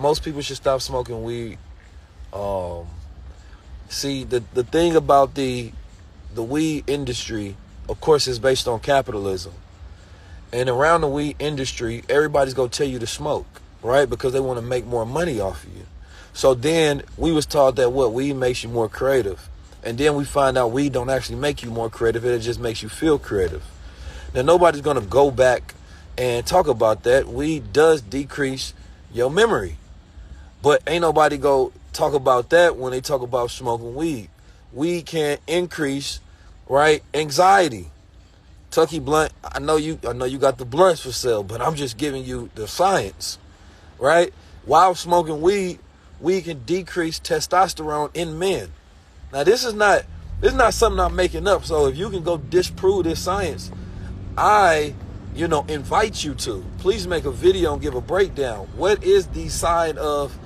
Most people should stop smoking weed. Um, See, the thing about the weed industry, of course, is based on capitalism. And around the weed industry, everybody's gonna tell you to smoke, right? Because they want to make more money off of you. So then we was taught that what weed makes you more creative, and then we find out weed don't actually make you more creative. It just makes you feel creative. Now nobody's gonna go back and talk about that. Weed does decrease your memory. But ain't nobody go talk about that when they talk about smoking weed. Weed can increase, right, anxiety. Tucky Blunt, I know you got the blunts for sale, but I'm just giving you the science, right? While smoking weed can decrease testosterone in men. Now this is not something I'm making up. So if you can go disprove this science, I invite you to. Please make a video and give a breakdown. What is the side of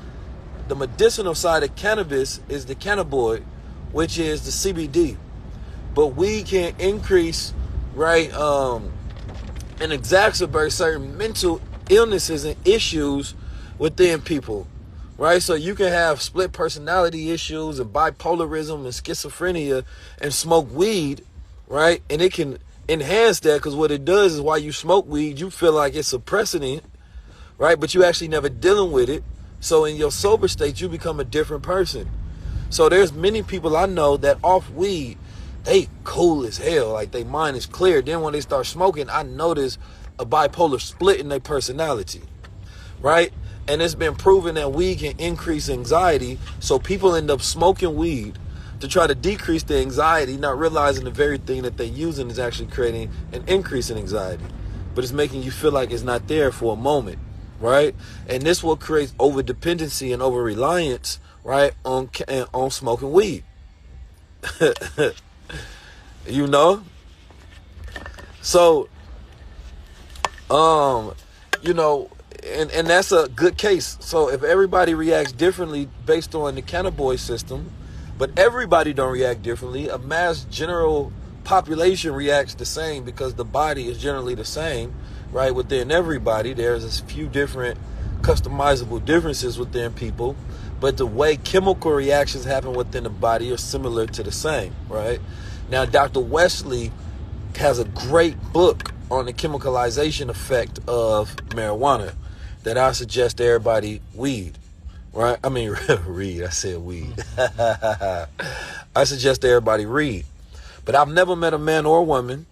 the medicinal side of cannabis is the cannabinoid, which is the CBD. But we can increase, right, and exacerbate certain mental illnesses and issues within people, right? So you can have split personality issues and bipolarism and schizophrenia and smoke weed, right? And it can enhance that, because what it does is while you smoke weed, you feel like it's suppressing it, right? But you actually never dealing with it. So in your sober state, you become a different person. So there's many people I know that off weed, they cool as hell. Like their mind is clear. Then when they start smoking, I notice a bipolar split in their personality, right? And it's been proven that weed can increase anxiety. So people end up smoking weed to try to decrease the anxiety, not realizing the very thing that they're using is actually creating an increase in anxiety. But it's making you feel like it's not there for a moment. Right? And this will create over dependency and over reliance, right, on smoking weed. So and that's a good case. So if everybody reacts differently based on the cannabinoid system, but everybody don't react differently, a mass general population reacts the same because the body is generally the same. Right, within everybody, there's a few different customizable differences within people, but the way chemical reactions happen within the body are similar to the same, right? Now, Dr. Wesley has a great book on the chemicalization effect of marijuana that I suggest to everybody read, right? I mean, read, I said weed. I suggest everybody read. But I've never met a man or woman,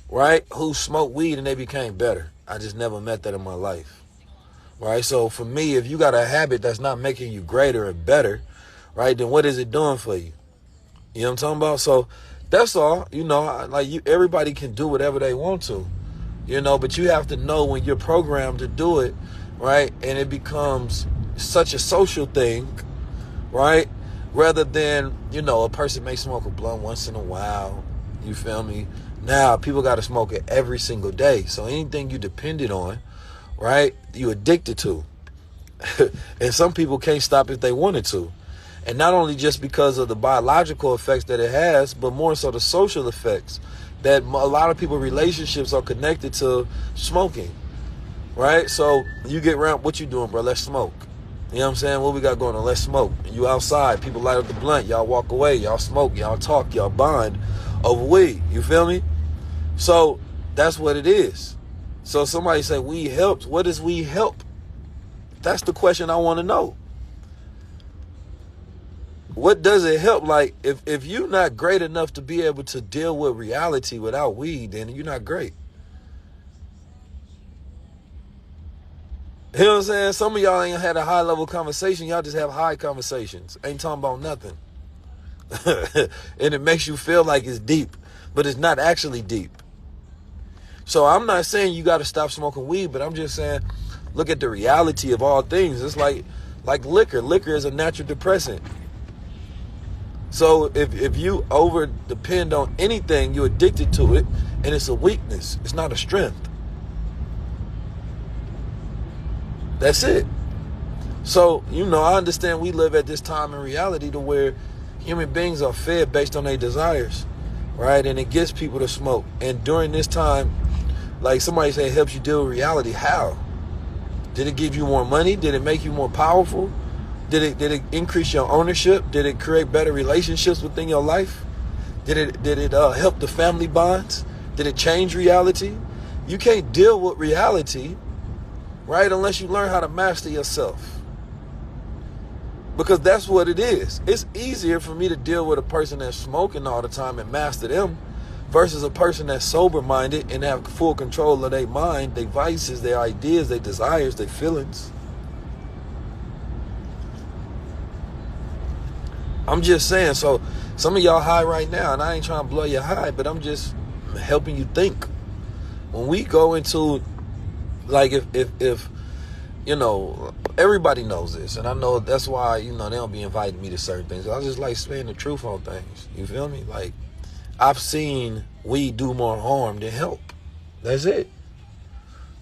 right, who smoked weed and they became better. I just never met that in my life, right? So for me, if you got a habit that's not making you greater and better, right, then what is it doing for you? You know what I'm talking about? So that's all. Everybody can do whatever they want to, but you have to know when you're programmed to do it, right? And it becomes such a social thing, right? Rather than, a person may smoke a blunt once in a while, you feel me? Now, people got to smoke it every single day. So anything you depended on, right, you addicted to. And some people can't stop if they wanted to. And not only just because of the biological effects that it has, but more so the social effects that a lot of people's relationships are connected to smoking, right? So you get around, what you doing, bro? Let's smoke. You know what I'm saying? What we got going on? Let's smoke. You outside, people light up the blunt. Y'all walk away. Y'all smoke. Y'all talk. Y'all bond over weed. You feel me? So that's what it is. So somebody say weed helps. What does weed help? That's the question I want to know. What does it help? Like, if you're not great enough to be able to deal with reality without weed, then you're not great. You know what I'm saying? Some of y'all ain't had a high level conversation. Y'all just have high conversations. Ain't talking about nothing. And it makes you feel like it's deep, but it's not actually deep. So I'm not saying you got to stop smoking weed, but I'm just saying, look at the reality of all things. It's like liquor. Liquor is a natural depressant. So if you over depend on anything, you're addicted to it, and it's a weakness. It's not a strength. That's it. So, I understand we live at this time in reality to where human beings are fed based on their desires, right? And it gets people to smoke. And during this time, like somebody say, it helps you deal with reality. How? Did it give you more money? Did it make you more powerful? Did it increase your ownership? Did it create better relationships within your life? Did it help the family bonds? Did it change reality? You can't deal with reality, right, unless you learn how to master yourself. Because that's what it is. It's easier for me to deal with a person that's smoking all the time and master them versus a person that's sober-minded and have full control of their mind, their vices, their ideas, their desires, their feelings. I'm just saying, so some of y'all high right now, and I ain't trying to blow your high, but I'm just helping you think. When we go into, like, if you know, everybody knows this, and I know that's why, you know, they don't be inviting me to certain things. I just like saying the truth on things. You feel me? Like, I've seen weed do more harm than help. That's it.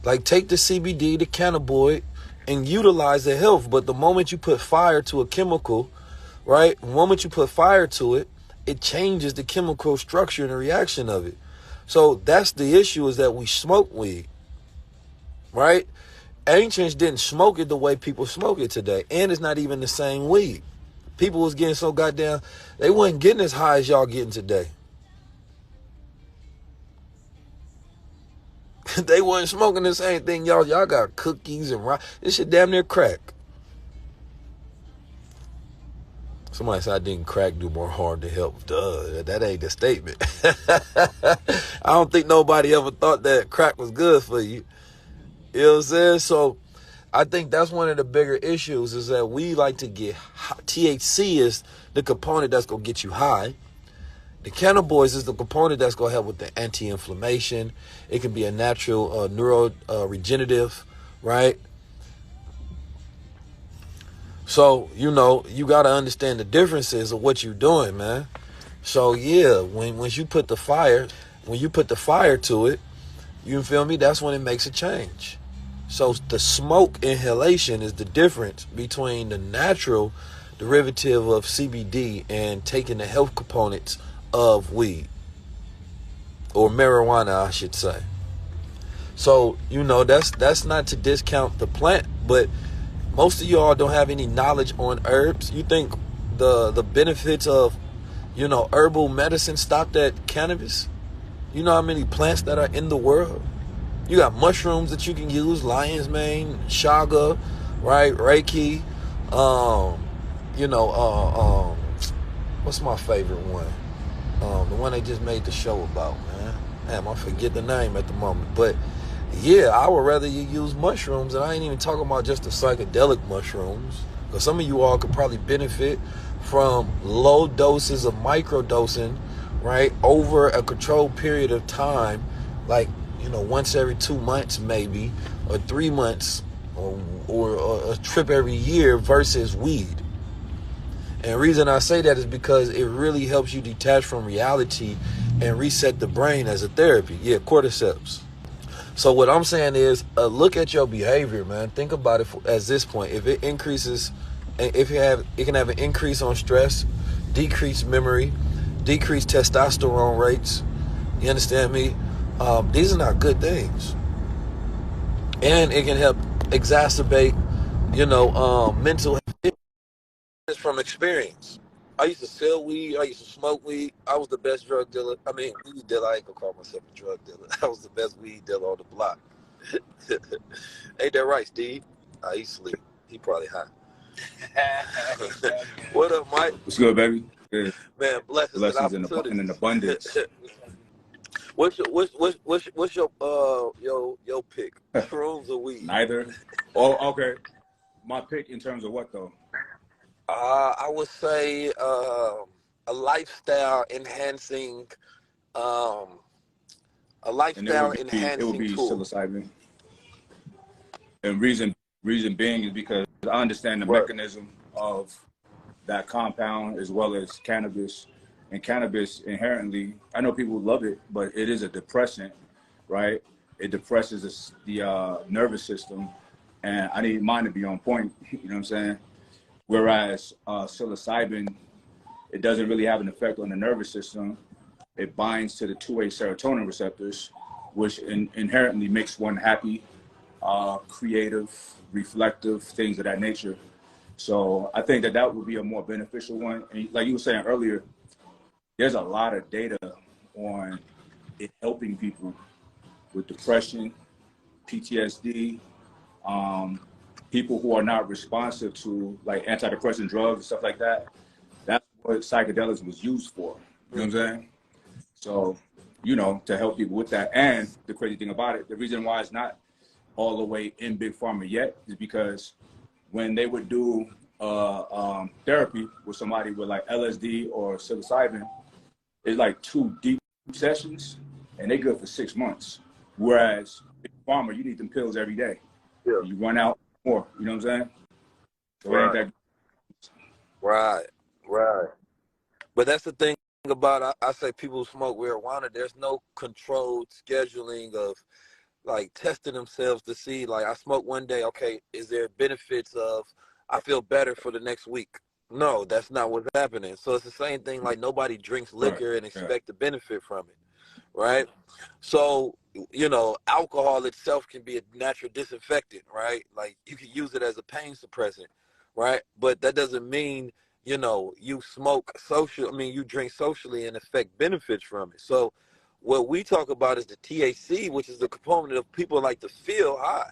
Like, take the CBD, the cannabinoid, and utilize the health. But the moment you put fire to a chemical, right? The moment you put fire to it, it changes the chemical structure and the reaction of it. So that's the issue, is that we smoke weed, right? Ancients didn't smoke it the way people smoke it today. And it's not even the same weed. People was getting so goddamn, they wasn't getting as high as y'all getting today. They wasn't smoking the same thing. Y'all got cookies and rock. This shit damn near crack. Somebody said I didn't crack do more harm to help. Duh, that ain't the statement. I don't think nobody ever thought that crack was good for you. You know what I'm saying? So I think that's one of the bigger issues, is that we like to get high. THC is the component that's going to get you high. The cannabinoids is the component that's going to help with the anti-inflammation. It can be a natural regenerative, right? So, you know, you got to understand the differences of what you're doing, man. So, yeah, when you put the fire, to it, you feel me? That's when it makes a change. So the smoke inhalation is the difference between the natural derivative of CBD and taking the health components of weed, or marijuana, I should say. So, you know, that's not to discount the plant, but most of y'all don't have any knowledge on herbs. You think the benefits of, you know, herbal medicine stopped at cannabis? You know how many plants that are in the world? You got mushrooms that you can use, lion's mane, chaga, right, reiki. You know, what's my favorite one? The one they just made the show about, man. Damn, I forget the name at the moment. But yeah, I would rather you use mushrooms, and I ain't even talking about just the psychedelic mushrooms, because some of you all could probably benefit from low doses of microdosing, right, over a controlled period of time, like, you know, once every 2 months maybe, or 3 months, or a trip every year versus weed. And the reason I say that is because it really helps you detach from reality and reset the brain as a therapy. Yeah, cordyceps. So what I'm saying is, look at your behavior, man. Think about it as this point. If it increases, it can have an increase on stress, decreased memory, decreased testosterone rates. You understand me? These are not good things. And it can help exacerbate, you know, mental health from experience. I used to sell weed. I used to smoke weed. I was the best drug dealer. I mean, weed dealer. I ain't gonna call myself a drug dealer. I was the best weed dealer on the block. Ain't that right, Steve? He sleep. He probably high. What up, Mike? What's good, baby? Good. Man, blessings and in an abundance. What's your pick? Shrooms or weed? Neither. Oh, okay. My pick in terms of what though? I would say a lifestyle enhancing, a lifestyle enhancing it would be tool. Psilocybin. And reason being is because I understand the mechanism of that compound as well as cannabis. And cannabis inherently, I know people love it, but it is a depressant, right? It depresses the nervous system, and I need mine to be on point. You know what I'm saying? Whereas psilocybin, it doesn't really have an effect on the nervous system. It binds to the 2A serotonin receptors, which inherently makes one happy. creative, reflective, things of that nature. So I think that that would be a more beneficial one. And like you were saying earlier, there's a lot of data on it helping people with depression, PTSD, people who are not responsive to like antidepressant drugs and stuff like that. That's what psychedelics was used for. You know what I'm saying? So, you know, to help people with that. And the crazy thing about it, the reason why it's not all the way in big pharma yet is because when they would do therapy with somebody with like LSD or psilocybin, it's like 2 deep sessions and they good for 6 months. Whereas big pharma, you need them pills every day. Yeah. You run out more, you know what I'm saying? So Right. it ain't Right. Right. But that's the thing about, I say people who smoke marijuana, there's no controlled scheduling of like testing themselves to see, like I smoke one day, okay, is there benefits of I feel better for the next week? No, that's not what's happening. So it's the same thing, like nobody drinks right. liquor and Yeah. expect to benefit from it, right? So, you know, alcohol itself can be a natural disinfectant, right? Like you can use it as a pain suppressant, right? But that doesn't mean, you know, you you drink socially and affect benefits from it. So what we talk about is the THC, which is the component of people like to feel high,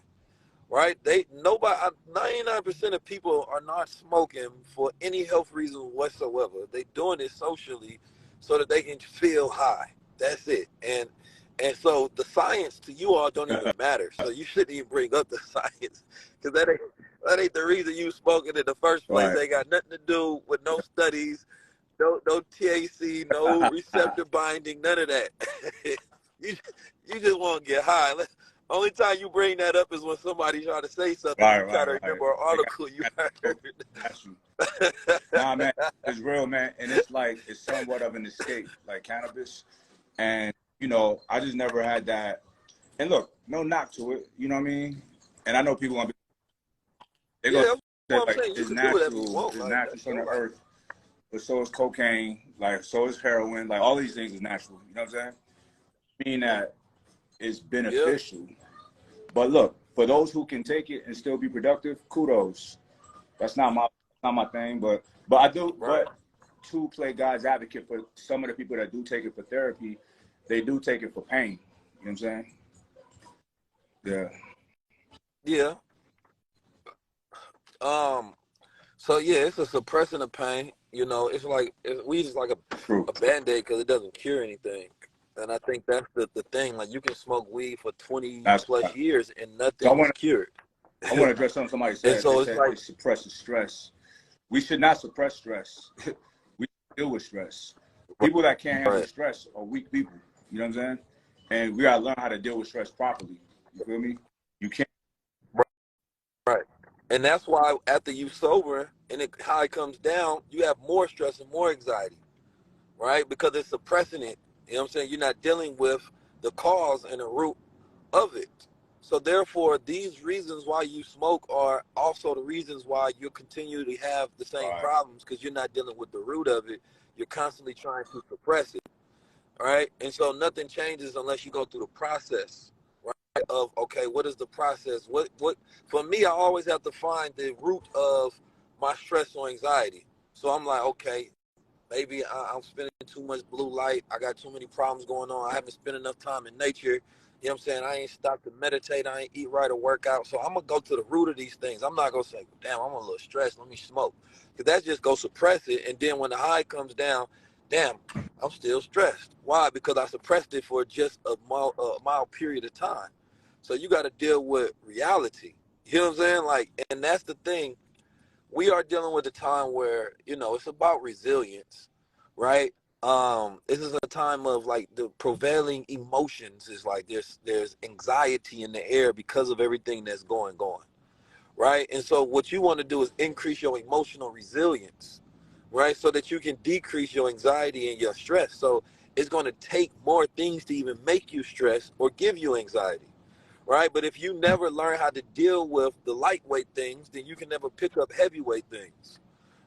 right? 99% of people are not smoking for any health reason whatsoever. They doing it socially so that they can feel high. That's it. And so the science to you all don't even matter. So you shouldn't even bring up the science because that ain't the reason you smoking in the first place. Right. They got nothing to do with no studies, no THC, no receptor binding, none of that. you you just want to get high. Only time you bring that up is when somebody try to say something. You try to Right. remember an article you heard. That's you. Nah, man, it's real, man. And it's like, it's somewhat of an escape, like cannabis. And, you know, I just never had that. And look, no knock to it, you know what I mean? And I know people gonna be, they Yeah, go that's say what I'm like, saying. You it's can do whatever you natural, want. it's Like, natural that's from the your life. earth, but so is cocaine, like, so is heroin, like, all these things is natural, you know what I'm saying? Mean that it's beneficial. But look, for those who can take it and still be productive, kudos. That's not my thing, but I do. Right. But to play God's advocate for some of the people that do take it for therapy, they do take it for pain. You know what I'm saying? Yeah. Yeah. So yeah, it's a suppressant of pain. You know, it's like weed is like True. a band-aid because it doesn't cure anything. And I think that's the thing. Like you can smoke weed for 20 That's plus right. years and So nothing is cured. I want to address something somebody And said. They so it's said like, it suppresses stress. We should not suppress stress. We deal with stress. People that can't handle right, stress are weak people. You know what I'm saying? And we gotta learn how to deal with stress properly. You feel me? You can't. right. And that's why after you sober and how it comes down, you have more stress and more anxiety, right? Because it's suppressing it. You know what I'm saying? You're not dealing with the cause and the root of it. So therefore, these reasons why you smoke are also the reasons why you continue to have the same All right. problems because you're not dealing with the root of it. You're constantly trying to suppress it, right? And so nothing changes unless you go through the process, right? Of okay, what is the process? What for me, I always have to find the root of my stress or anxiety. So I'm like, okay, maybe I'm spending too much blue light. I got too many problems going on. I haven't spent enough time in nature. You know what I'm saying? I ain't stopped to meditate. I ain't eat right or work out. So I'm going to go to the root of these things. I'm not going to say, damn, I'm a little stressed. Let me smoke. Because that just go suppress it. And then when the high comes down, damn, I'm still stressed. Why? Because I suppressed it for just a mild period of time. So you got to deal with reality. You know what I'm saying? Like, and that's the thing. We are dealing with a time where, you know, it's about resilience, right? This is a time of like the prevailing emotions is like there's anxiety in the air because of everything that's going on, right? And so what you want to do is increase your emotional resilience, right? So that you can decrease your anxiety and your stress. So it's going to take more things to even make you stress or give you anxiety, right? But if you never learn how to deal with the lightweight things, then you can never pick up heavyweight things,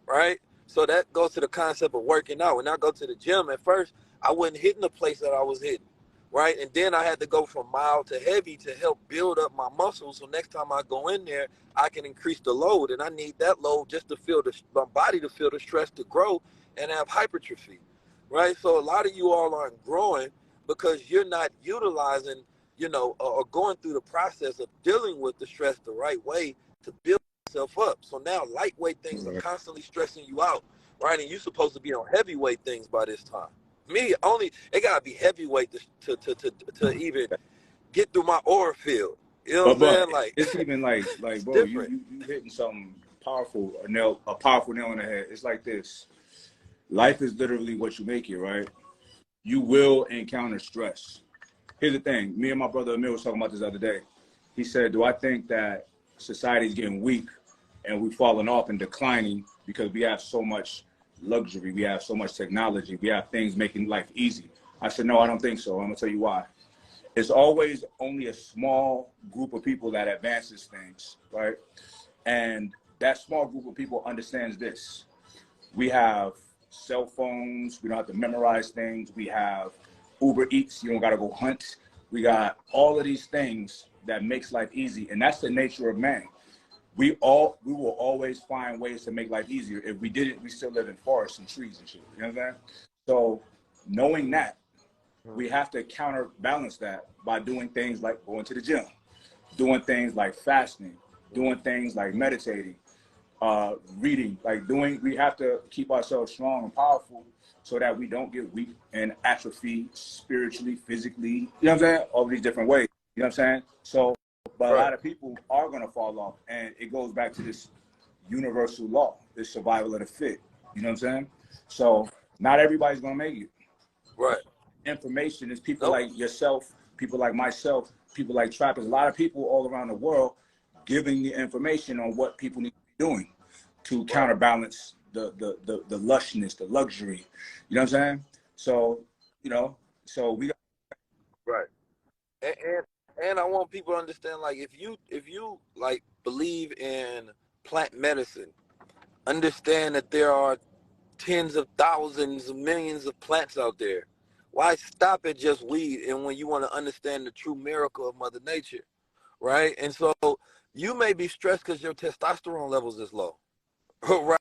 right? So that goes to the concept of working out. When I go to the gym, at first, I wasn't hitting the place that I was hitting. right? And then I had to go from mild to heavy to help build up my muscles. So next time I go in there, I can increase the load, and I need that load just to feel my body to feel the stress to grow and have hypertrophy, right? So a lot of you all aren't growing because you're not utilizing, or going through the process of dealing with the stress the right way to build yourself up. So now lightweight things are constantly stressing you out, right? And you're supposed to be on heavyweight things by this time. Me, only it gotta be heavyweight to even get through my aura field. You know what I'm saying? Like, it's even like it's bro, different. you hitting something powerful, a powerful nail on the head. It's like this. Life is literally what you make it, right? You will encounter stress. Here's the thing. Me and my brother Emil was talking about this the other day. He said, do I think that society is getting weak and we're falling off and declining because we have so much luxury, we have so much technology, we have things making life easy? I said, no, I don't think so. I'm gonna tell you why. It's always only a small group of people that advances things, right? And that small group of people understands this. We have cell phones, we don't have to memorize things, we have Uber Eats, you don't gotta go hunt. We got all of these things that makes life easy, and that's the nature of man. We will always find ways to make life easier. If we didn't, we still live in forests and trees and shit. You know what I'm saying? So knowing that, we have to counterbalance that by doing things like going to the gym, doing things like fasting, doing things like meditating, reading, we have to keep ourselves strong and powerful so that we don't get weak and atrophy spiritually, physically, you know what I'm saying? All these different ways, you know what I'm saying? So, but a lot of people are going to fall off, and it goes back to this universal law, this survival of the fit, you know what I'm saying? So not everybody's going to make it. Right. Information is people like yourself, people like myself, people like Trappers, a lot of people all around the world giving the information on what people need to be doing to counterbalance the lushness, the luxury. You know what I'm saying? So, so we got Right. And I want people to understand, like, if you like believe in plant medicine, understand that there are tens of thousands of millions of plants out there. Why stop at just weed? And when you want to understand the true miracle of Mother Nature, right? And so you may be stressed because your testosterone levels is low, right?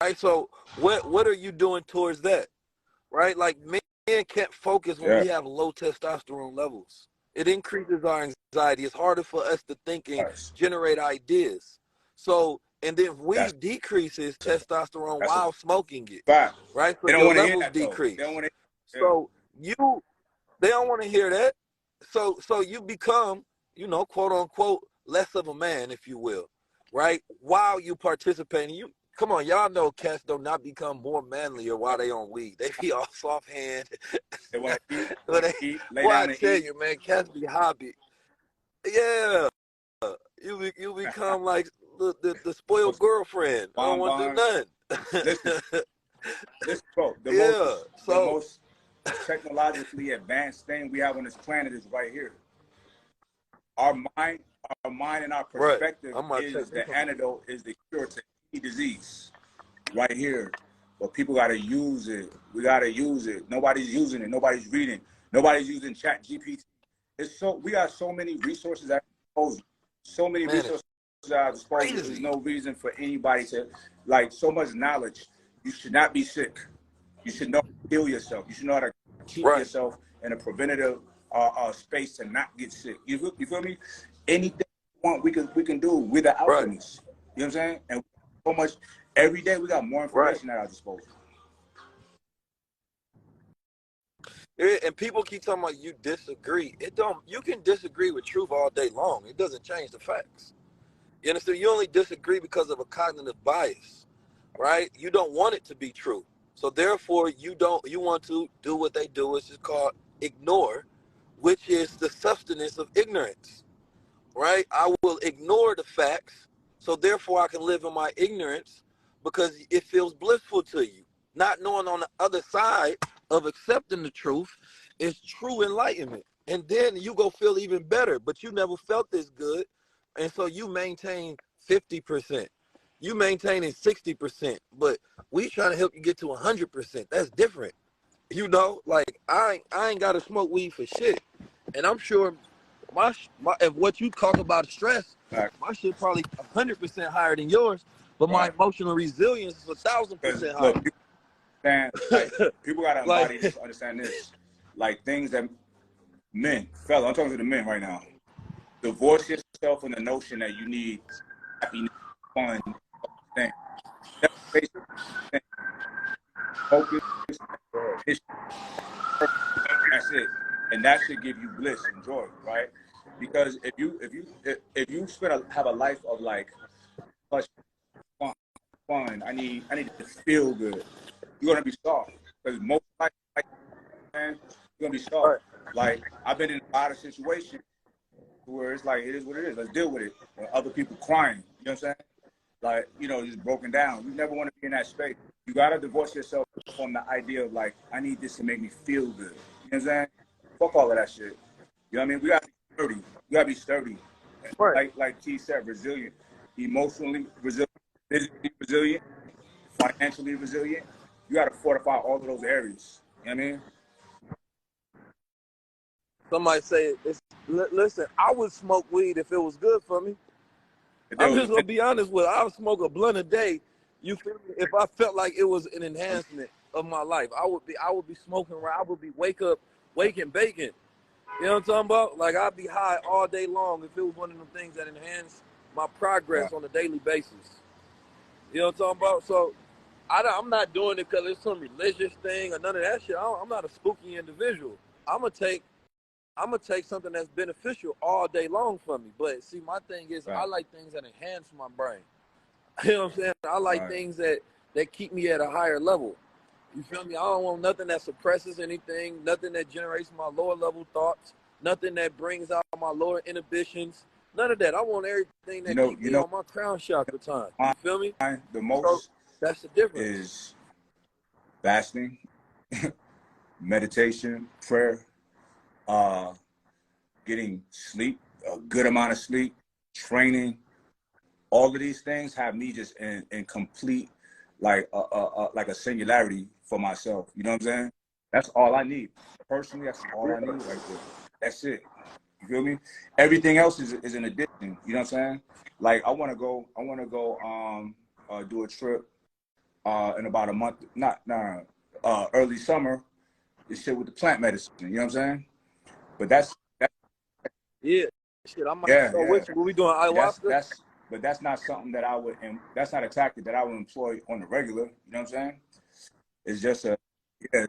Right. So what are you doing towards that, right? Like, men can't focus when we have low testosterone levels. It increases our anxiety. It's harder for us to think and generate ideas. So, and then weed decreases testosterone while smoking it, right? So your levels decrease. They don't want to. So they don't want to hear that. So you become, quote unquote, less of a man, if you will, right? While you participating, come on, y'all know cats do not become more manlier while they on weed. They be all soft hand. They want to eat, I tell you, man, cats be hobby. Yeah, you become like the spoiled girlfriend. I don't want to do nothing. Listen, bro, the most technologically advanced thing we have on this planet is right here. Our mind and our perspective is the antidote, is the cure to any disease. Right here. But people gotta use it. We gotta use it. Nobody's using it. Nobody's reading. Nobody's using Chat GPT. We got so many resources at our disposal. So many resources at our disposal. There's no reason for anybody to, so much knowledge. You should not be sick. You should know how to heal yourself. You should know how to keep yourself in a preventative space to not get sick. You feel me? Anything we want, we can do. We're the alchemists. You know what I'm saying? And so much every day we got more information at our disposal. And people keep talking about you disagree. You can disagree with truth all day long. It doesn't change the facts. You understand? You only disagree because of a cognitive bias, right? You don't want it to be true. So therefore you want to do what they do, which is called ignore, which is the substance of ignorance, right? I will ignore the facts, so therefore I can live in my ignorance because it feels blissful to you. Not knowing on the other side of accepting the truth is true enlightenment. And then you go feel even better, but you never felt this good. And so you maintain 50%. You maintaining 60%, but we trying to help you get to 100%. That's different. You know, like I ain't gotta smoke weed for shit, and I'm sure my if what you talk about stress, Right. my shit probably 100% higher than yours, but my Right. emotional resilience is Because 1,000% look, higher. people gotta embody Like, this, understand this. Like things that men, fella, I'm talking to the men right now. Divorce yourself from the notion that you need happiness, fun, thing. Focus, that's it, and that should give you bliss and joy, right? Because if you have a life of like fun, I need to feel good. You're gonna be soft because most like man, you're gonna be soft. right. Like I've been in a lot of situations where it's like it is what it is. Let's deal with it. Other people crying, you know what I'm saying? Like just broken down. You never want to be in that space. You gotta divorce yourself from the idea of like I need this to make me feel good. You know what I'm saying? Fuck all of that shit. You know what I mean? We gotta be sturdy. We gotta be sturdy. Right. Like T said, resilient, emotionally resilient, physically resilient, financially resilient. You gotta fortify all of those areas. You know what I mean? Somebody say listen, I would smoke weed if it was good for me. I'm just Was, gonna be honest with you. I would smoke a blunt a day. You feel me? If I felt like it was an enhancement of my life, I would be smoking. I would be waking bacon. You know what I'm talking about? Like I'd be high all day long if it was one of them things that enhanced my right, progress on a daily basis. You know what I'm talking about? So I'm not doing it because it's some religious thing or none of that shit. I'm not a spooky individual. I'm gonna take something that's beneficial all day long for me. But see, my thing is I right, like things that enhance my brain. You know what I'm saying? I like right. things that keep me at a higher level. You feel me? I don't want nothing that suppresses anything, nothing that generates my lower level thoughts, nothing that brings out my lower inhibitions. None of that. I want everything that keep You me know, on my crown chakra time. You feel me? the So most that's the difference. is fasting, meditation, prayer, getting sleep, a good amount of sleep, training. All of these things have me just in complete like a singularity for myself. You know what I'm saying? That's all I need. Personally, that's all I need right there. That's it. You feel me? Everything else is an addition. You know what I'm saying? Like I wanna go do a trip in about a month, not early summer, this shit with the plant medicine, you know what I'm saying? But that's Yeah. Shit, I might yeah, go yeah. with you. What we doing? Ayahuasca? That's not something that I would, and that's not a tactic that I would employ on the regular. You know what I'm saying? It's just a, yeah.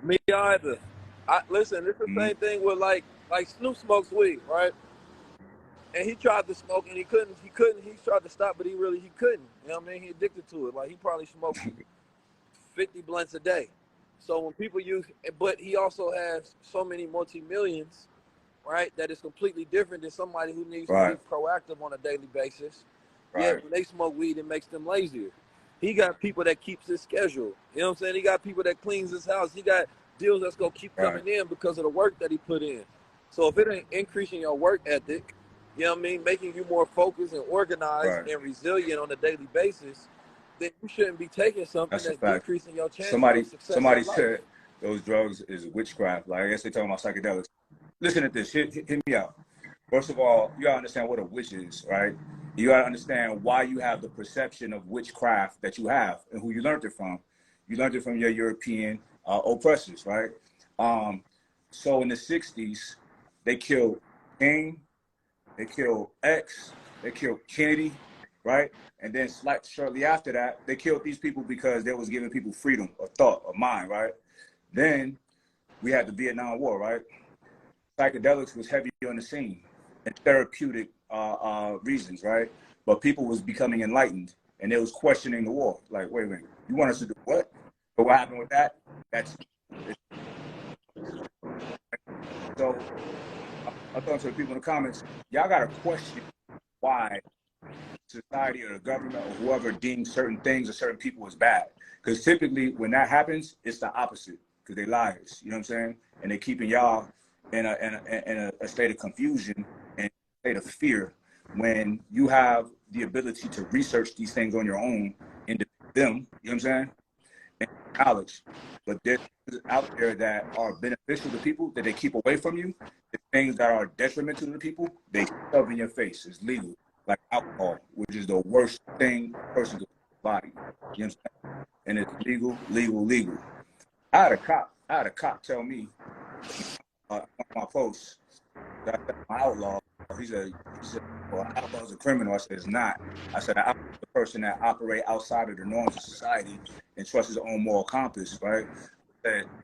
Me either. Listen, it's the Mm-hmm. same thing with like Snoop smokes weed, right? And he tried to smoke and he couldn't. He tried to stop, but he couldn't. You know what I mean? He addicted to it. Like he probably smoked 50 blunts a day. So when people use, but he also has so many multi-millions, right? That is completely different than somebody who needs to be Right, proactive on a daily basis. Yet right, when they smoke weed, it makes them lazier. He got people that keeps his schedule. You know what I'm saying? He got people that cleans his house. He got deals that's gonna keep right, coming in because of the work that he put in. So if it ain't increasing your work ethic, you know what I mean, making you more focused and organized right. and resilient on a daily basis, then you shouldn't be taking something That's a that's fact. decreasing your chances of success Somebody in life. said those drugs is witchcraft. Like I guess they talking about psychedelics. Listen to this. Hit me out. First of all, you gotta understand what a witch is, right? You gotta understand why you have the perception of witchcraft that you have and who you learned it from. You learned it from your European oppressors, right? So in the 60s, they killed King, they killed X, they killed Kennedy, right? And then shortly after that, they killed these people because they was giving people freedom of thought, of mind, right? Then we had the Vietnam War, right? Psychedelics was heavy on the scene and therapeutic reasons, right? But people was becoming enlightened and they was questioning the war. Like, wait a minute, you want us to do what? But what happened with that? That's so. I'm talking to the people in the comments. Y'all got to question why society or the government or whoever deems certain things or certain people as bad. Because typically when that happens, it's the opposite. Because they liars. You know what I'm saying? And they keeping y'all in a state of confusion and a state of fear when you have the ability to research these things on your own and them. You know what I'm saying? and knowledge. But there's things out there that are beneficial to people that they keep away from you. The things that are detrimental to the people, they shove in your face. It's legal, like alcohol, which is the worst thing a person can put in their body. You understand? And it's legal, legal, legal. I had a cop tell me on my post that I'm an outlaw. He said, well, an outlaw is a criminal. I said, it's not. I said, an outlaw is the person that operate outside of the norms of society and trusts his own moral compass, right?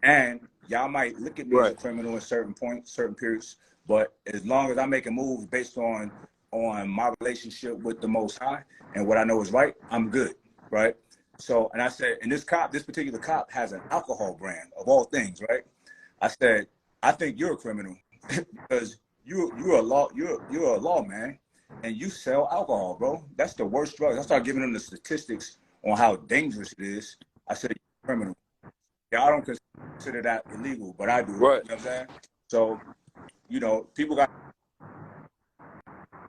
And y'all might look at me as a criminal in certain points, certain periods, but as long as I make a move based on my relationship with the Most High and what I know is right, I'm good, right? So, and I said, and this particular cop has an alcohol brand of all things, right? I said, I think you're a criminal because you're a lawman and you sell alcohol, bro. That's the worst drug. I started giving them the statistics on how dangerous it is. I said, you're a criminal. Yeah, I don't consider that illegal, but I do. Right. You know what I'm saying? So, you know, people got.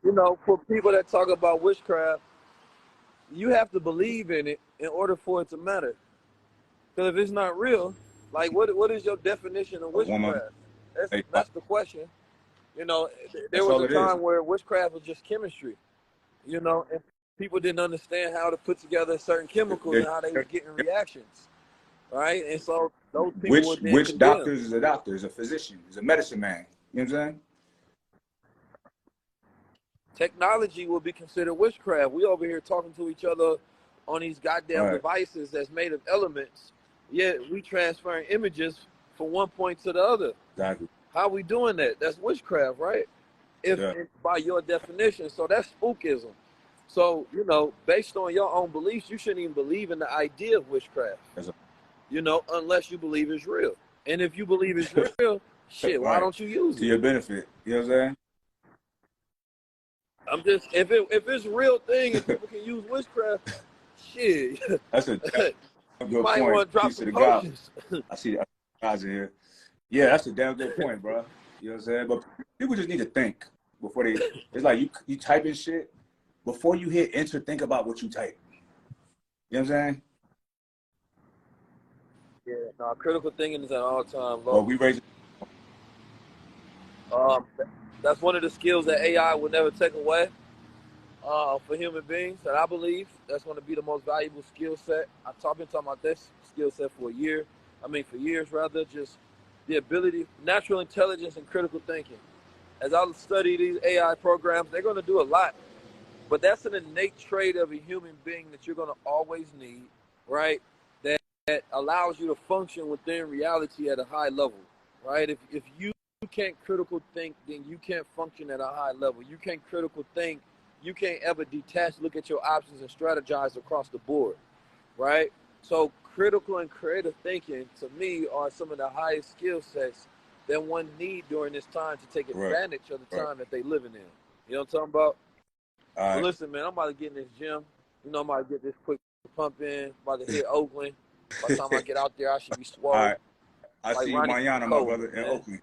You know, for people that talk about witchcraft, you have to believe in it in order for it to matter. Because if it's not real, like what is your definition of witchcraft? That's the question. You know, there was a time where witchcraft was just chemistry, you know, and people didn't understand how to put together certain chemicals and how they were getting reactions, right? And so those people would then which doctor is a doctor, is a physician, is a medicine man. You know what I'm saying? Technology will be considered witchcraft. We over here talking to each other on these goddamn devices that's made of elements, yet we transferring images from one point to the other. Exactly. How we doing that? That's witchcraft, right? If by your definition. So that's spookism. So, you know, based on your own beliefs, you shouldn't even believe in the idea of witchcraft. You know, unless you believe it's real. And if you believe it's real, shit, why don't you use it? To your benefit. You know what I'm saying? I'm just, if it's a real thing and people can use witchcraft, shit. That's a good you might point. want to drop some potions. I see the guys in here. Yeah, that's a damn good point, bro. You know what I'm saying? But people just need to think before they. It's like you typing shit before you hit enter. Think about what you type. You know what I'm saying? Yeah, no, critical thinking is at all time low. Well, we raise. That's one of the skills that AI will never take away for human beings, and I believe that's going to be the most valuable skill set. I've been talking about this skill set for years, rather, just the ability, natural intelligence and critical thinking. As I study these AI programs, they're going to do a lot, but that's an innate trait of a human being that you're going to always need, right? That allows you to function within reality at a high level, right? If you can't critical think, then you can't function at a high level. You can't critical think, you can't ever detach, look at your options and strategize across the board, right? So critical and creative thinking, to me, are some of the highest skill sets that one need during this time to take advantage of the time that they living in. You know what I'm talking about? So listen, man, I'm about to get in this gym. You know, I'm about to get this quick pump in. I'm about to hit Oakland. By the time I get out there, I should be swole. I see you mañana, my brother, in Oakland.